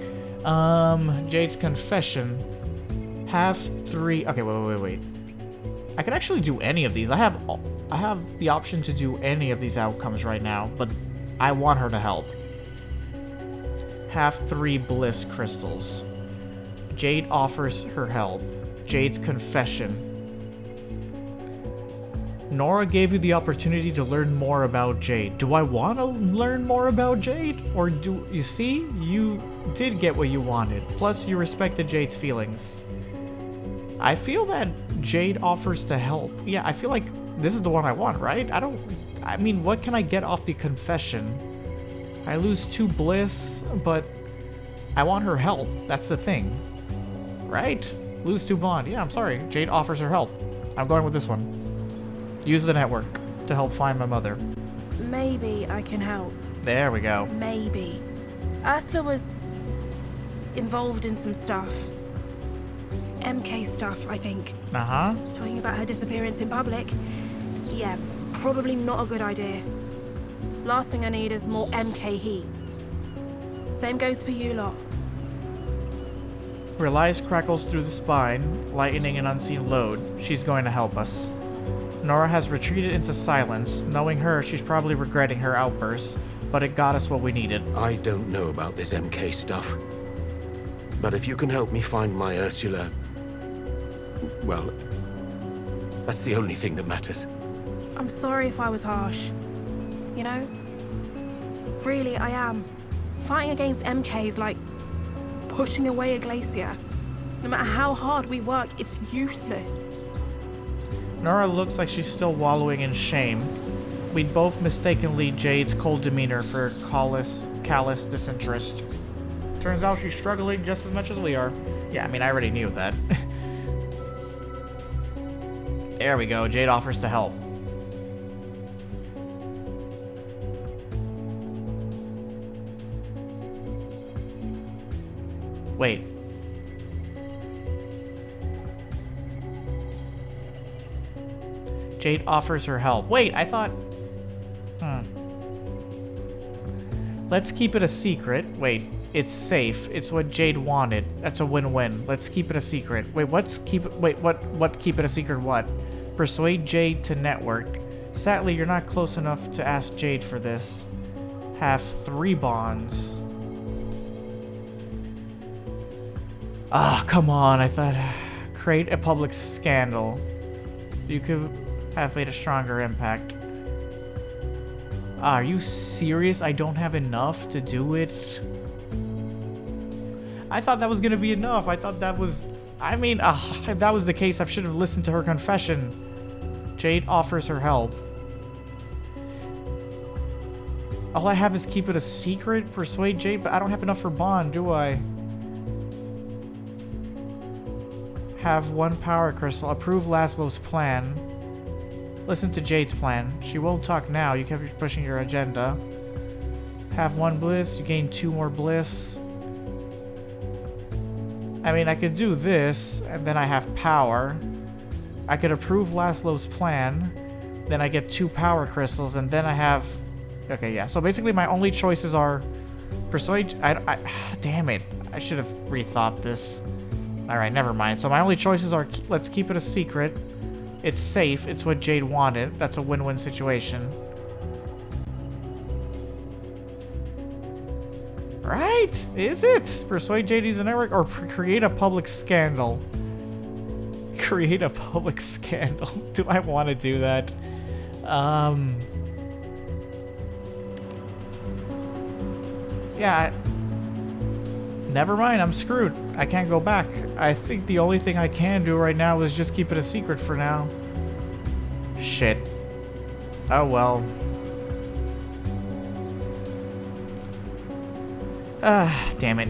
Jade's confession. Half 3. Okay, wait. I could actually do any of these. I have the option to do any of these outcomes right now, but I want her to help. Half 3 bliss crystals. Jade offers her help. Jade's confession. Nora gave you the opportunity to learn more about Jade. Do I want to learn more about Jade? Or do you see? You did get what you wanted. Plus, you respected Jade's feelings. I feel that Jade offers to help. Yeah, I feel like this is the one I want, right? I mean, what can I get off the confession? I lose 2 bliss, but I want her help. That's the thing. Right? Lose 2 bond. Yeah, I'm sorry. Jade offers her help. I'm going with this one. Use the network to help find my mother. Maybe I can help. There we go. Maybe. Ursula was involved in some stuff. MK stuff, I think. Uh-huh. Talking about her disappearance in public. Yeah, probably not a good idea. Last thing I need is more MK heat. Same goes for you lot. Reliance crackles through the spine, lightening an unseen load. She's going to help us. Nora has retreated into silence. Knowing her, she's probably regretting her outburst, but it got us what we needed. I don't know about this MK stuff. But if you can help me find my Ursula, well, that's the only thing that matters. I'm sorry if I was harsh. You know? Really, I am. Fighting against MK is like pushing away a glacier. No matter how hard we work, it's useless. Nora looks like she's still wallowing in shame. We'd both mistakenly Jade's cold demeanor for callous disinterest. Turns out she's struggling just as much as we are. Yeah, I mean, I already knew that. There we go. Jade offers to help. Wait. Jade offers her help. Wait, I thought... Let's keep it a secret. Wait, it's safe. It's what Jade wanted. That's a win-win. Let's keep it a secret. Wait, what keep it a secret what? Persuade Jade to network. Sadly, you're not close enough to ask Jade for this. Have 3 bonds. Ah, come on. I thought... Create a public scandal. You could have made a stronger impact. Are you serious? I don't have enough to do it? I thought that was gonna be enough. I thought that was... I mean, if that was the case, I should have listened to her confession. Jade offers her help. All I have is keep it a secret, persuade Jade, but I don't have enough for bond, do I? Have 1 power crystal. Approve Laszlo's plan. Listen to Jade's plan. She won't talk now. You kept pushing your agenda. Have 1 bliss. You gain 2 more bliss. I mean, I could do this, and then I have power. I could approve Laszlo's plan. Then I get 2 power crystals, and then I have... Okay, yeah. So basically, my only choices are... Persuade... Damn it. I should have rethought this. Alright, never mind. So my only choices are... Let's keep it a secret. It's safe. It's what Jade wanted. That's a win-win situation. Right? Is it? Persuade Jade to use a network or create a public scandal? Create a public scandal. Do I want to do that? Yeah. Never mind. I'm screwed. I can't go back. I think the only thing I can do right now is just keep it a secret for now. Shit. Oh well. Damn it.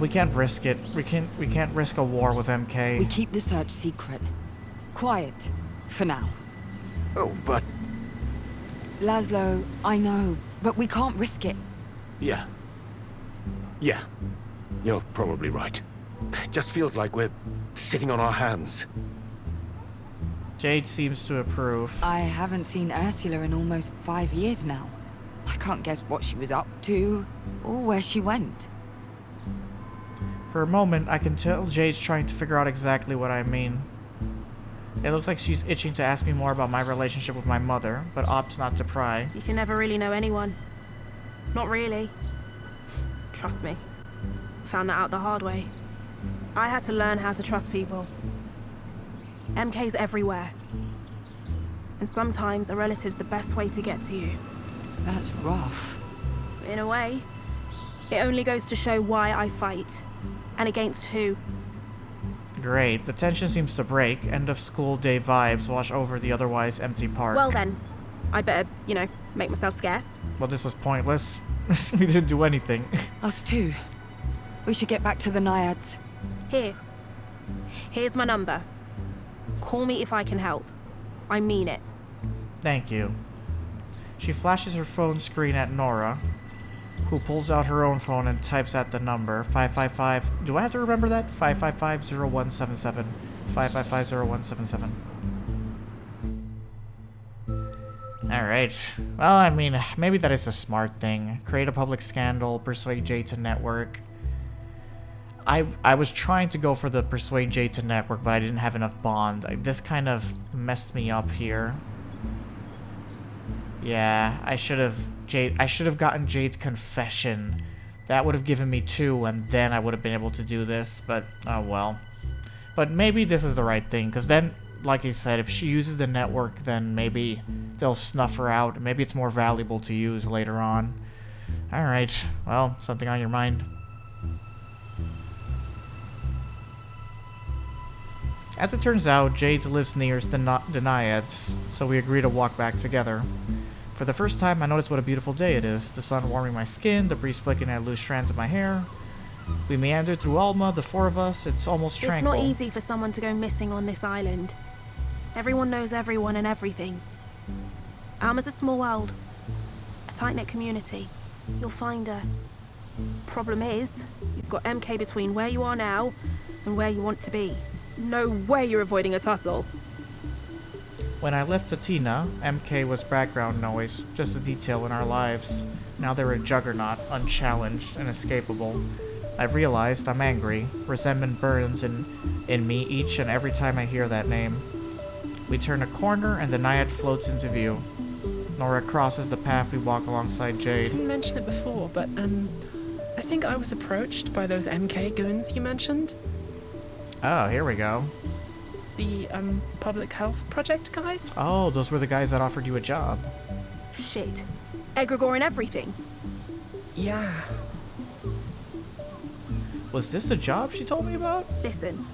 We can't risk it. We can't risk a war with MK. We keep the search secret. Quiet. For now. Oh, but... Laszlo, I know, but we can't risk it. Yeah. Yeah. You're probably right. Just feels like we're sitting on our hands. Jade seems to approve. I haven't seen Ursula in almost 5 years now. I can't guess what she was up to, or where she went. For a moment, I can tell Jade's trying to figure out exactly what I mean. It looks like she's itching to ask me more about my relationship with my mother, but opts not to pry. You can never really know anyone. Not really. Trust me. Found that out the hard way. I had to learn how to trust people. MK's everywhere. And sometimes a relative's the best way to get to you. That's rough. In a way, it only goes to show why I fight. And against who. Great. The tension seems to break. End of school day vibes wash over the otherwise empty park. Well then, I'd better, make myself scarce. Well, this was pointless. We didn't do anything. Us too. We should get back to the Naiads. Here's my number. Call me if I can help. I mean it. Thank you. She flashes her phone screen at Nora, who pulls out her own phone and types out the number 555. Do I have to remember that? 555-0177. 555-0177. Alright. Well, I mean, maybe that is a smart thing. Create a public scandal, persuade Jade to network. I was trying to go for the persuade Jade to network, but I didn't have enough bond. This kind of messed me up here. Yeah, I should have gotten Jade's confession. That would have given me 2, and then I would have been able to do this, but oh well. But maybe this is the right thing, because then, like I said, if she uses the network, then maybe they'll snuff her out. Maybe it's more valuable to use later on. Alright, well, something on your mind. As it turns out, Jade lives near the Naiads, so we agree to walk back together. For the first time, I notice what a beautiful day it is. The sun warming my skin, the breeze flicking at loose strands of my hair. We meander through Alma, the 4 of us. It's almost tranquil. It's not easy for someone to go missing on this island. Everyone knows everyone and everything. Alma's a small world. A tight-knit community. You'll find her. Problem is, you've got MK between where you are now and where you want to be. No way you're avoiding a tussle. When I left Atina, MK was background noise, just a detail in our lives. Now they're a juggernaut, unchallenged and inescapable. I've realized I'm angry. Resentment burns in me each and every time I hear that name. We turn a corner and the Naiad floats into view. Nora crosses the path we walk alongside Jade. Didn't mention it before, but I think I was approached by those MK goons you mentioned. Oh, here we go. The public health project guys? Oh, those were the guys that offered you a job. Shit. Egregore and everything. Yeah. Was this the job she told me about? Listen,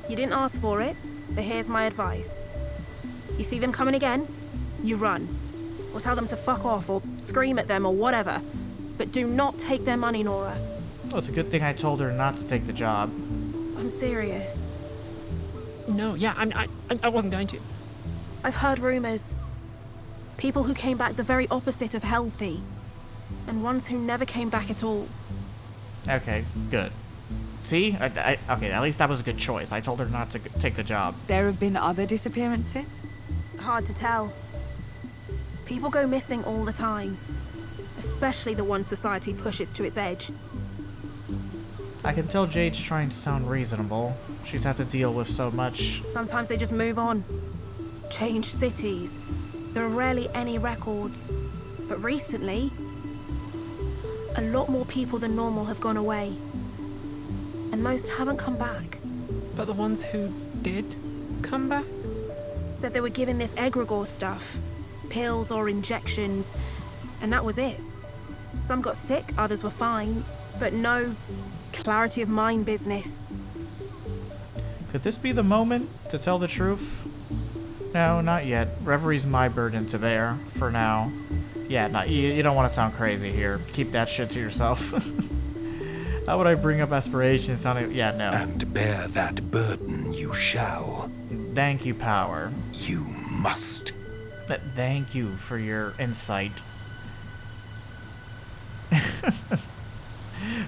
you didn't ask for it, but here's my advice. You see them coming again, you run. Or tell them to fuck off, or scream at them, or whatever. But do not take their money, Nora. Well, it's a good thing I told her not to take the job. I'm serious. No, yeah, I wasn't going to. I've heard rumors. People who came back the very opposite of healthy. And ones who never came back at all. Okay, good. See? Okay, at least that was a good choice. I told her not to take the job. There have been other disappearances? Hard to tell. People go missing all the time. Especially the ones society pushes to its edge. I can tell Jade's trying to sound reasonable. She's had to deal with so much. Sometimes they just move on. Change cities. There are rarely any records. But recently, a lot more people than normal have gone away. And most haven't come back. But the ones who did come back? Said they were given this egregore stuff. Pills or injections. And that was it. Some got sick, others were fine. But no clarity of mind business. Could this be the moment to tell the truth? No, not yet. Reverie's my burden to bear, for now. Yeah, no, you don't want to sound crazy here. Keep that shit to yourself. How would I bring up aspirations sounding... Yeah, no. And bear that burden you shall. Thank you, Power. You must. Thank you for your insight.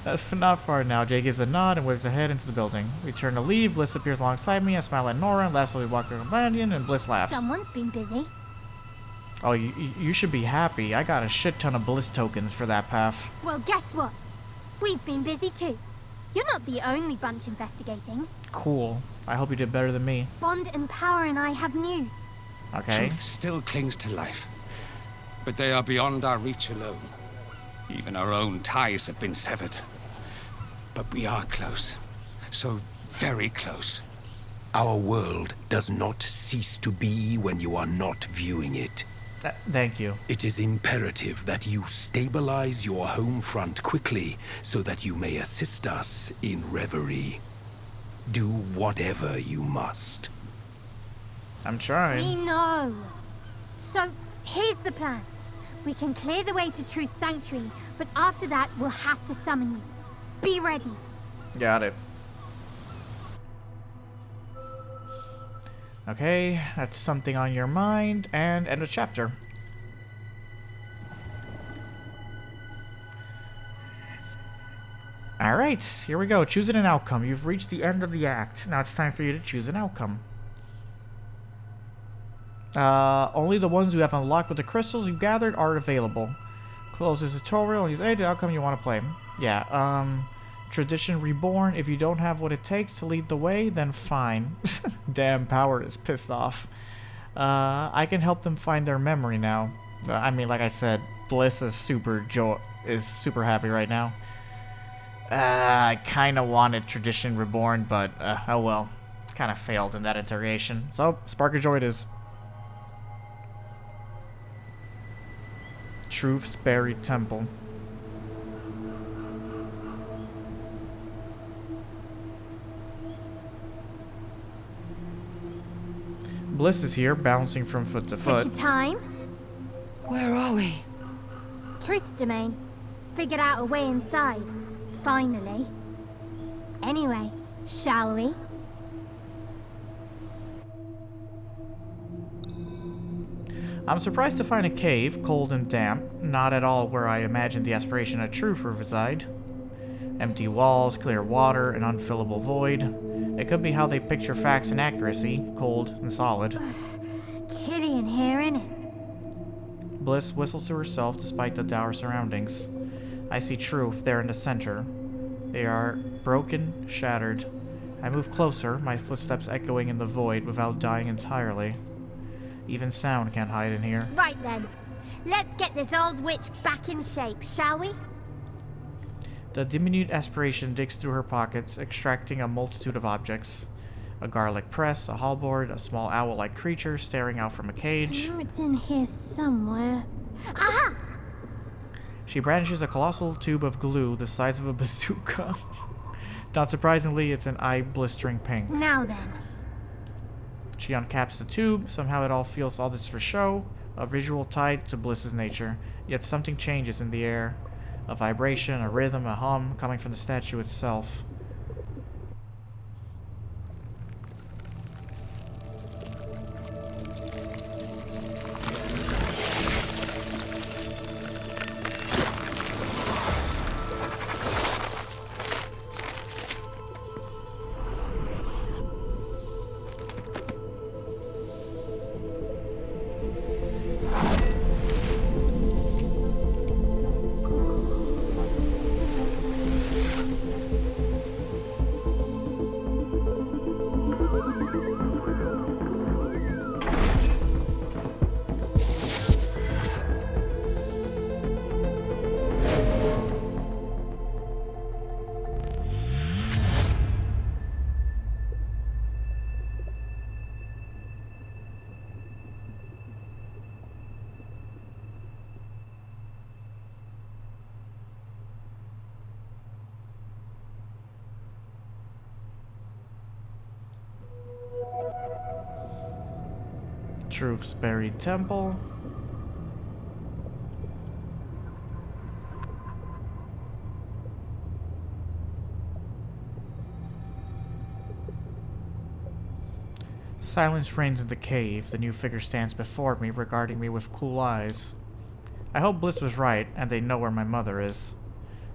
That's not far now. Jay gives a nod and waves ahead into the building. We turn to leave. Bliss appears alongside me. I smile at Nora, and lastly we walk to the companion, and Bliss laughs. Someone's been busy. Oh, you should be happy. I got a shit ton of Bliss tokens for that path. Well, guess what? We've been busy too. You're not the only bunch investigating. Cool. I hope you did better than me. Bond and Power and I have news. Okay. Truth still clings to life, but they are beyond our reach alone. Even our own ties have been severed. But we are close. So very close. Our world does not cease to be when you are not viewing it. Thank you. It is imperative that you stabilize your home front quickly so that you may assist us in Reverie. Do whatever you must. I'm trying. We know. So, here's the plan. We can clear the way to Truth Sanctuary, but after that, we'll have to summon you. Be ready. Got it. Okay, that's something on your mind, and end of chapter. Alright, here we go. Choosing an outcome. You've reached the end of the act. Now it's time for you to choose an outcome. Only the ones you have unlocked with the crystals you gathered are available. Close this tutorial and use the outcome you want to play. Yeah, Tradition Reborn. If you don't have what it takes to lead the way, then fine. Damn, Power is pissed off. I can help them find their memory now. I mean, like I said, Bliss is super happy right now. I kind of wanted Tradition Reborn, but oh well. Kind of failed in that interrogation. So, Spark of Joy it is. Truth's Buried Temple. Bliss is here, bouncing from foot to Took foot. your time. Where are we? Truth's domain. Figured out a way inside. Finally. Anyway, shall we? I'm surprised to find a cave, cold and damp, not at all where I imagined the aspiration of truth would reside. Empty walls, clear water, an unfillable void. It could be how they picture facts and accuracy, cold and solid. Chilly in here, innit? Bliss whistles to herself despite the dour surroundings. I see truth there in the center. They are broken, shattered. I move closer, my footsteps echoing in the void without dying entirely. Even sound can't hide in here. Right then. Let's get this old witch back in shape, shall we? The diminutive aspiration digs through her pockets, extracting a multitude of objects. A garlic press, a halberd, a small owl-like creature staring out from a cage. I know it's in here somewhere. Aha! She brandishes a colossal tube of glue the size of a bazooka. Not surprisingly, it's an eye-blistering pink. Now then. She uncaps the tube. Somehow it all feels all this for show. A visual tied to Bliss's nature. Yet something changes in the air. A vibration, a rhythm, a hum coming from the statue itself. Truth's buried temple. Silence reigns in the cave. The new figure stands before me, regarding me with cool eyes. I hope Bliss was right, and they know where my mother is.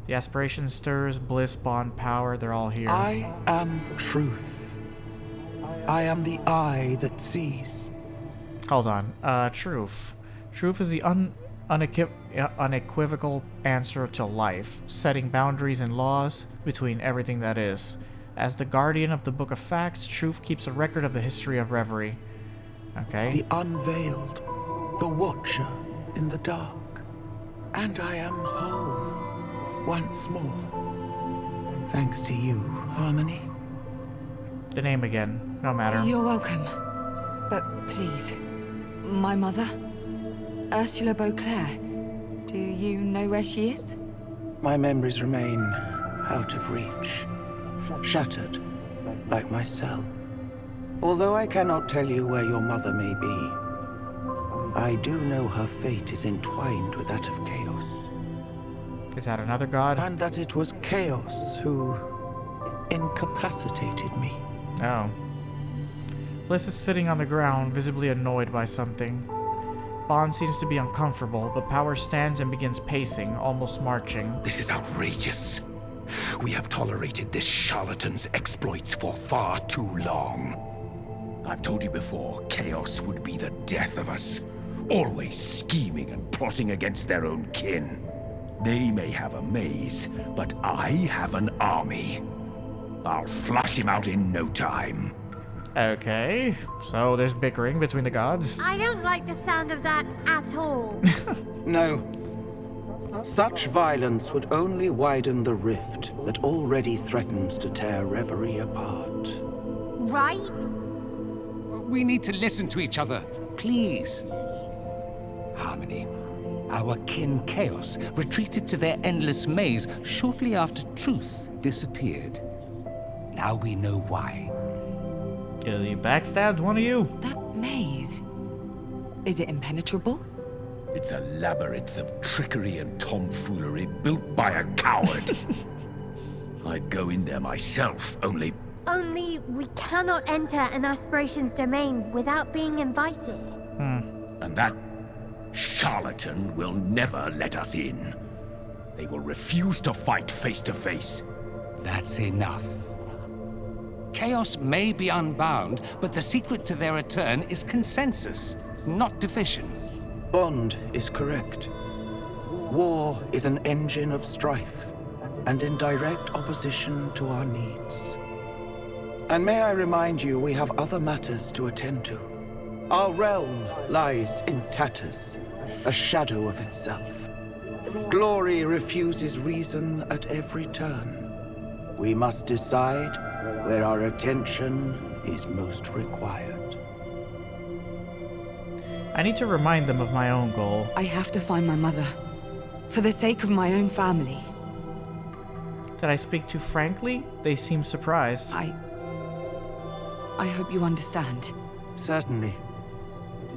The aspiration stirs, Bliss, Bond, Power, they're all here. I am truth. I am the eye that sees. Hold on. Truth. Truth is the unequivocal answer to life, setting boundaries and laws between everything that is. As the guardian of the Book of Facts, Truth keeps a record of the history of Reverie. Okay. The unveiled, the watcher in the dark. And I am whole, once more. Thanks to you, Harmony. The name again. No matter. You're welcome. But please, my mother, Ursula Beauclair, do you know where she is? My memories remain out of reach, shattered, like my cell. Although I cannot tell you where your mother may be, I do know her fate is entwined with that of Chaos. Is that another god? And that it was Chaos who incapacitated me. Oh. Bliss is sitting on the ground, visibly annoyed by something. Bond seems to be uncomfortable, but Power stands and begins pacing, almost marching. This is outrageous. We have tolerated this charlatan's exploits for far too long. I've told you before, Chaos would be the death of us. Always scheming and plotting against their own kin. They may have a maze, but I have an army. I'll flush him out in no time. Okay, so there's bickering between the gods. I don't like the sound of that at all. No. Such violence would only widen the rift that already threatens to tear Reverie apart. Right? We need to listen to each other, please. Harmony. Our kin Chaos retreated to their endless maze shortly after Truth disappeared. Now we know why. You backstabbed one of you? That maze. Is it impenetrable? It's a labyrinth of trickery and tomfoolery built by a coward. I'd go in there myself, only We cannot enter an aspiration's domain without being invited. And that charlatan will never let us in. They will refuse to fight face to face. That's enough. Chaos may be unbound, but the secret to their return is consensus, not division. Bond is correct. War is an engine of strife, and in direct opposition to our needs. And may I remind you, we have other matters to attend to. Our realm lies in tatters, a shadow of itself. Glory refuses reason at every turn. We must decide where our attention is most required. I need to remind them of my own goal. I have to find my mother. For the sake of my own family. Did I speak too frankly? They seem surprised. I hope you understand. Certainly.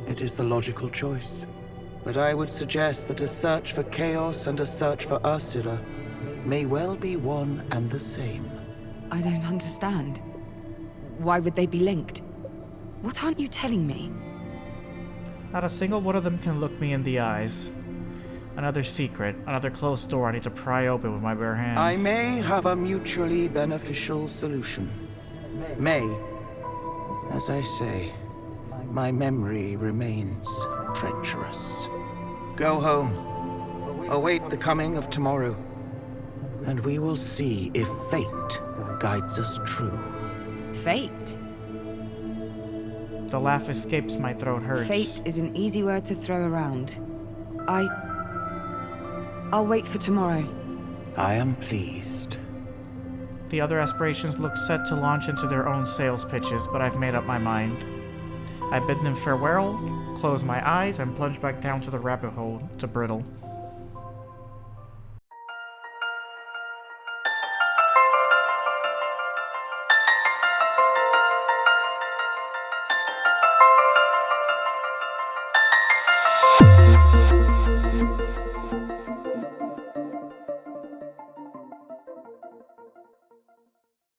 It is the logical choice. But I would suggest that a search for Chaos and a search for Ursula may well be one and the same. I don't understand. Why would they be linked? What aren't you telling me? Not a single one of them can look me in the eyes. Another secret, another closed door I need to pry open with my bare hands. I may have a mutually beneficial solution. May. As I say, my memory remains treacherous. Go home. Await the coming of tomorrow. And we will see if fate guides us true. Fate? The laugh escapes my throat hurts. Fate is an easy word to throw around. I'll wait for tomorrow. I am pleased. The other aspirations look set to launch into their own sales pitches, but I've made up my mind. I bid them farewell, close my eyes, and plunge back down to the rabbit hole to Brittle.